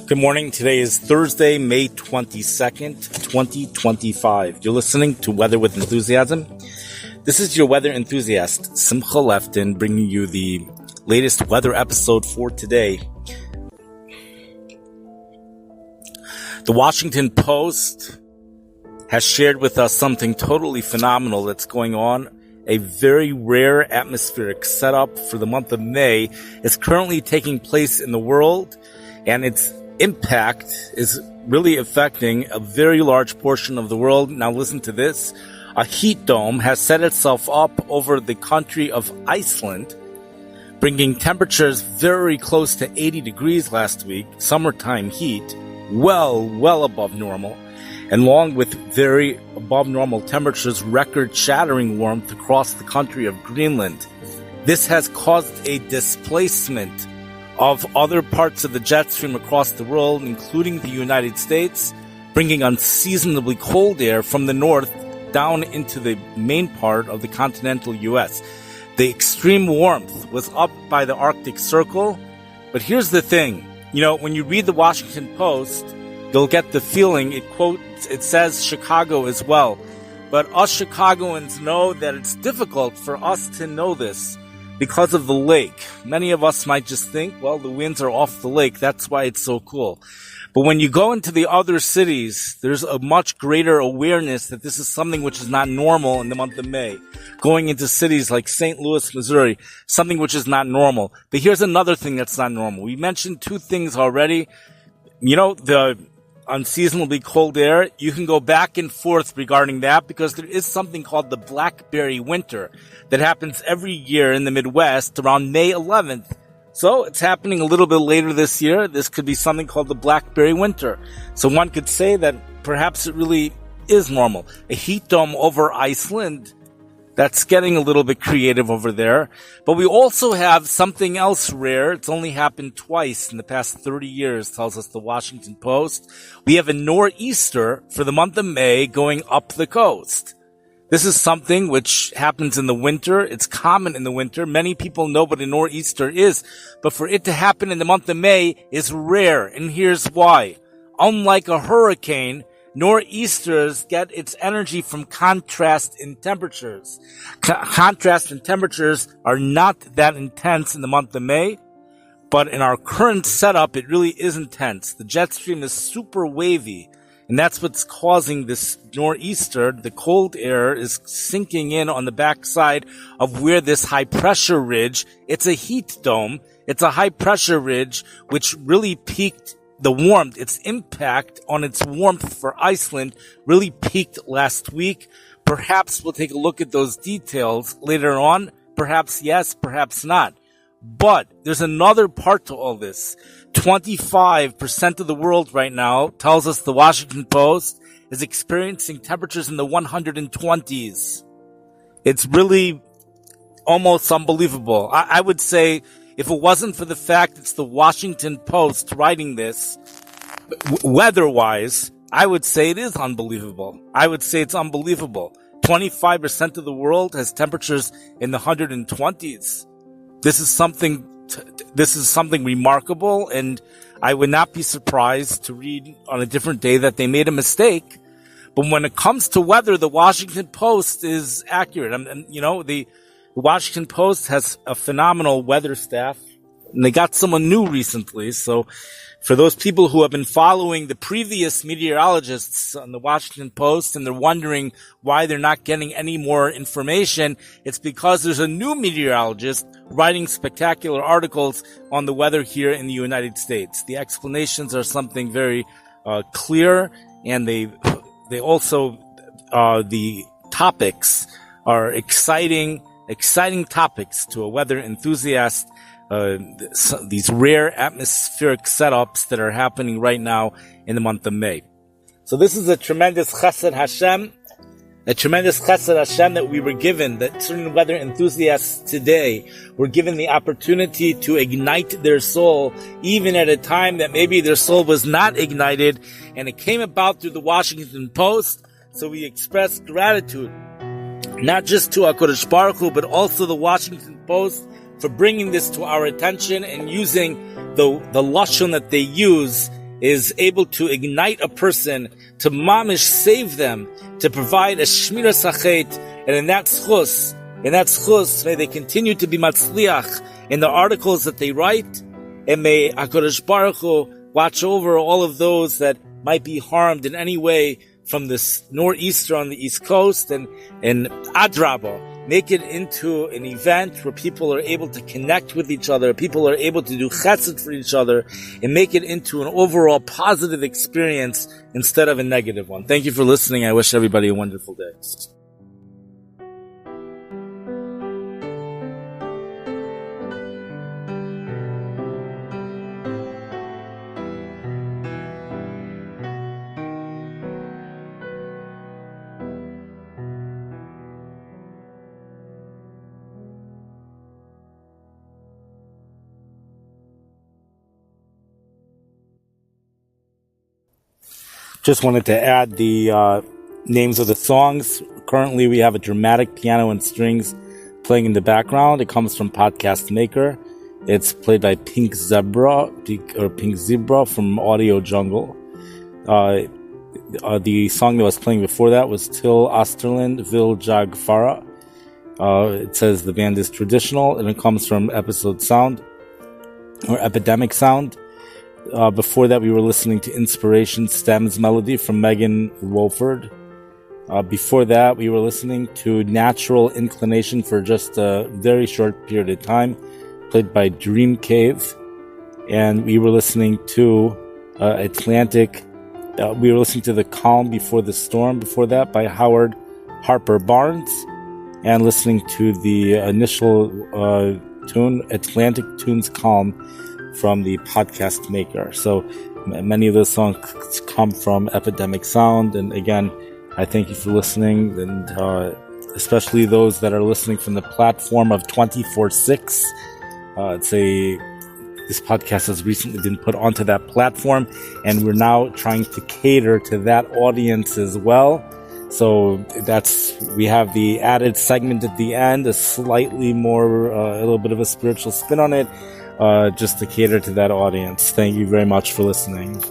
Good morning. Today is Thursday, May 22nd, 2025. You're listening to Weather with Enthusiasm. This is your weather enthusiast, Simcha Lefton, bringing you the latest weather episode for today. The Washington Post has shared with us something totally phenomenal that's going on. A very rare atmospheric setup for the month of May is currently taking place in the world, and its impact is really affecting a very large portion of the world. Now listen to this. A heat dome has set itself up over the country of Iceland, bringing temperatures very close to 80 degrees last week, summertime heat, well above normal, and along with very above normal temperatures, record-shattering warmth across the country of Greenland. This has caused a displacement of other parts of the jet stream across the world, including the United States, bringing unseasonably cold air from the north down into the main part of the continental U.S. The extreme warmth was up by the Arctic Circle, but here's the thing. When you read the Washington Post, you'll get the feeling, it says Chicago as well. But us Chicagoans know that it's difficult for us to know this because of the lake. Many of us might just think, well, the winds are off the lake, that's why it's so cool. But when you go into the other cities, there's a much greater awareness that this is something which is not normal in the month of May. Going into cities like St. Louis, Missouri, something which is not normal. But here's another thing that's not normal. We mentioned two things already. The unseasonably cold air, you can go back and forth regarding that because there is something called the blackberry winter that happens every year in the Midwest around May 11th. So it's happening a little bit later this year. This could be something called the blackberry winter. So one could say that perhaps it really is normal. A heat dome over Iceland, that's getting a little bit creative over there. But we also have something else rare. It's only happened twice in the past 30 years, tells us the Washington Post. We have a nor'easter for the month of May going up the coast. This is something which happens in the winter. It's common in the winter. Many people know what a nor'easter is. But for it to happen in the month of May is rare. And here's why. Unlike a hurricane, nor'easters get its energy from contrast in temperatures. Contrast in temperatures are not that intense in the month of May, but in our current setup, it really is intense. The jet stream is super wavy, and that's what's causing this nor'easter. The cold air is sinking in on the backside of where this high-pressure ridge, it's a heat dome, it's a high-pressure ridge, which really peaked the warmth, its impact on its warmth for Iceland really peaked last week. Perhaps we'll take a look at those details later on. Perhaps yes, perhaps not. But there's another part to all this. 25% of the world right now, tells us the Washington Post, is experiencing temperatures in the 120s. It's really almost unbelievable. I would say, if it wasn't for the fact it's the Washington Post writing this, weather-wise, I would say it is unbelievable. I would say it's unbelievable. 25% of the world has temperatures in the 120s. This is something remarkable, and I would not be surprised to read on a different day that they made a mistake. But when it comes to weather, the Washington Post is accurate. The Washington Post has a phenomenal weather staff, and they got someone new recently. So for those people who have been following the previous meteorologists on the Washington Post and they're wondering why they're not getting any more information, it's because there's a new meteorologist writing spectacular articles on the weather here in the United States. The explanations are something very clear, and they also, the topics are exciting topics to a weather enthusiast. These rare atmospheric setups that are happening right now in the month of May. So this is a tremendous chesed Hashem that we were given, that certain weather enthusiasts today were given the opportunity to ignite their soul, even at a time that maybe their soul was not ignited, and it came about through the Washington Post. So we express gratitude, not just to HaKadosh Baruch Hu, but also the Washington Post, for bringing this to our attention, and using the lashon that they use is able to ignite a person, to mamish save them, to provide a shmiras hachet, and in that schus, may they continue to be matzliach in the articles that they write, and may HaKadosh Baruch Hu watch over all of those that might be harmed in any way from this nor'easter on the East Coast, and Adraba, make it into an event where people are able to connect with each other, people are able to do chesed for each other, and make it into an overall positive experience instead of a negative one. Thank you for listening. I wish everybody a wonderful day. Just wanted to add the names of the songs. Currently, we have a dramatic piano and strings playing in the background. It comes from Podcast Maker. It's played by Pink Zebra from Audio Jungle. The song that was playing before that was Till Osterland, Vil Jag Fara. It says the band is traditional, and it comes from Epidemic Sound. Before that, we were listening to Inspiration Stems Melody from Megan Wolford. Before that, we were listening to Natural Inclination for just a very short period of time, played by Dream Cave. And we were listening to Atlantic. We were listening to The Calm Before the Storm before that by Howard Harper Barnes. And listening to the initial tune, Atlantic Tunes Calm, from the Podcast Maker. So many of those songs come from Epidemic Sound. And again, I thank you for listening, and especially those that are listening from the platform of 24/6. This podcast has recently been put onto that platform, and we're now trying to cater to that audience as well. So we have the added segment at the end, a slightly more, a little bit of a spiritual spin on it, just to cater to that audience. Thank you very much for listening.